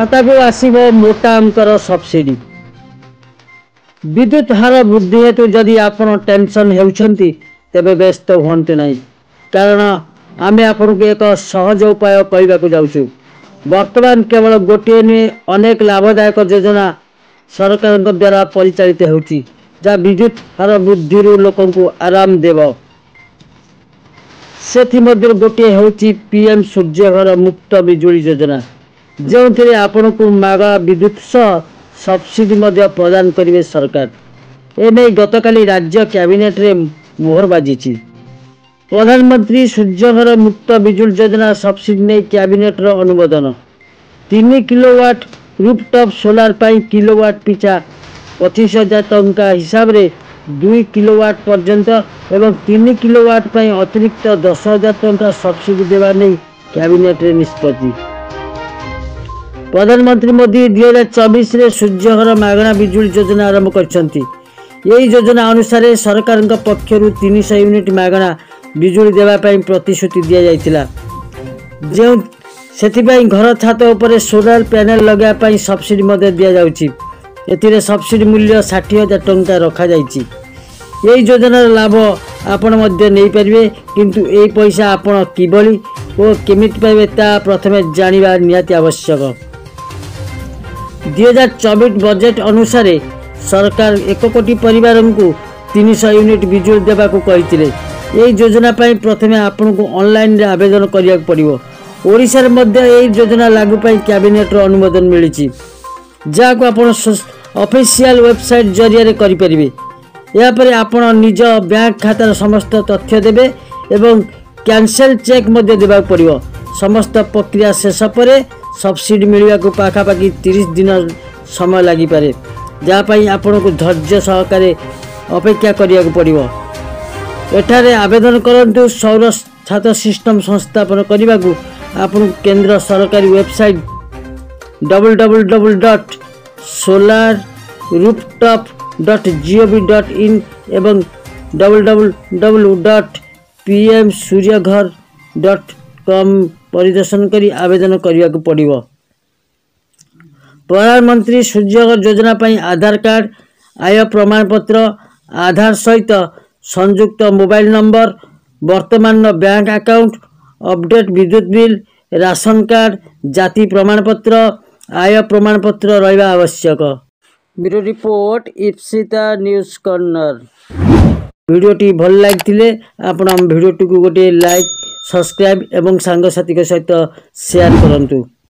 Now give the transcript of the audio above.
ଖାତାକୁ ଆସିବ ମୋଟା ଅଙ୍କର ସବସିଡି। विद्युत हार वृद्धि हेतु जदि आपण टेंशन हेउछंती तेबे व्यस्त हुअंते नहीं, कारण आमे आपन को एक सहज उपाय कहबाकू जाउछु। वर्तमान केवल गोटे नुहे अनेक लाभदायक योजना सरकार द्वारा परिचालित होउची, जा विद्युत हार वृद्धि लोकन को आराम देव। सेथि मध्य गोटे होउची पीएम सूर्यघर मुक्त बिजुली योजना, जो थे आपण को मागा विद्युत सह सब्सिडी मध्य प्रदान करेंगे सरकार। एने गतकाली राज्य कैबिनेट रे मोहर बाजी। प्रधानमंत्री सूर्यघर मुक्त बिजुली योजना सब्सिडी नहीं कैबिनेट रो अनुमोदन। 3 किलोवाट रूफटॉप सोलार पाई किलोवाट पिछा 25,000 टंका हिसाब रे 2 किलोवाट पर्यंत एवं 3 किलोवाट पाई अतिरिक्त 10,000 टंका सब्सिडी देवा नहीं कैबिनेट रे निष्पत्ति। प्रधानमंत्री मोदी 2024 रे सूर्यघर मागणा बिजुली योजना आरंभ करछंती। यही योजना अनुसार सरकार पक्षर 300 यूनिट मागणा बिजुली देवा पाई प्रतिश्रुति दिया जायतिला, जे सेथिपाई घर छात उपरे सोलार पैनल लगा पाई सब्सिडी मध्य दिया जाउची। एथिरे सब्सिडी मूल्य 60,000 टंका रखा जायची। यही योजनार लाभ आपण मध्य नहीं पारिबे, किंतु एई पैसा आपण किबली ओ केमिति पाइबे ता प्रथमे जानिबा निहाती आवश्यक। 2024 बजेट अनुसार सरकार 1 कोटी परिवार को 300 यूनिट बिजुली देवा को कही। यही योजना पाई प्रथमे आपण को ऑनलाइन रे आवेदन करिया पड़िबो। ओडिसा रे मध्य यही योजना लागू पाई कैबिनेट रो अनुमोदन मिलिछि, जा को आपण ऑफिशियल वेबसाइट जरिया रे करि परिबे। या पर आपण निज बैंक खातार समस्त तथ्य देबे एवं कैंसल चेक मध्य देबा पड़िबो। समस्त प्रक्रिया शेष पर सब्सिडी मिलवा को पाखापाखि 30 दिन समय लगी पारे, जहाँपाई आपण को धैर्य सहकारे अपेक्षा करिया को पड़िबो। एठारे आवेदन करंतु सौर छात सिस्टम संस्थापन करने को आपण केंद्र सरकारी वेबसाइट www.solarrooftop.gov.in एवं www.pmsuryaghar.com परिदर्शन करी आवेदन करने को पड़िबो। प्रधानमंत्री सूर्यघर योजना पाई आधार कार्ड, आय प्रमाण पत्र, आधार सहित संयुक्त मोबाइल नंबर, वर्तमान बैंक अकाउंट, अपडेट विद्युत बिल, राशन कार्ड, जाति प्रमाण पत्र, आय प्रमाण पत्र रहिबा आवश्यक। Bureau report Ipsita news corner. वीडियोटी भल लगी आपण वीडियोटी को गोटे लाइक, सब्सक्राइब एवं सांग साथी सहित शेयर करंतु।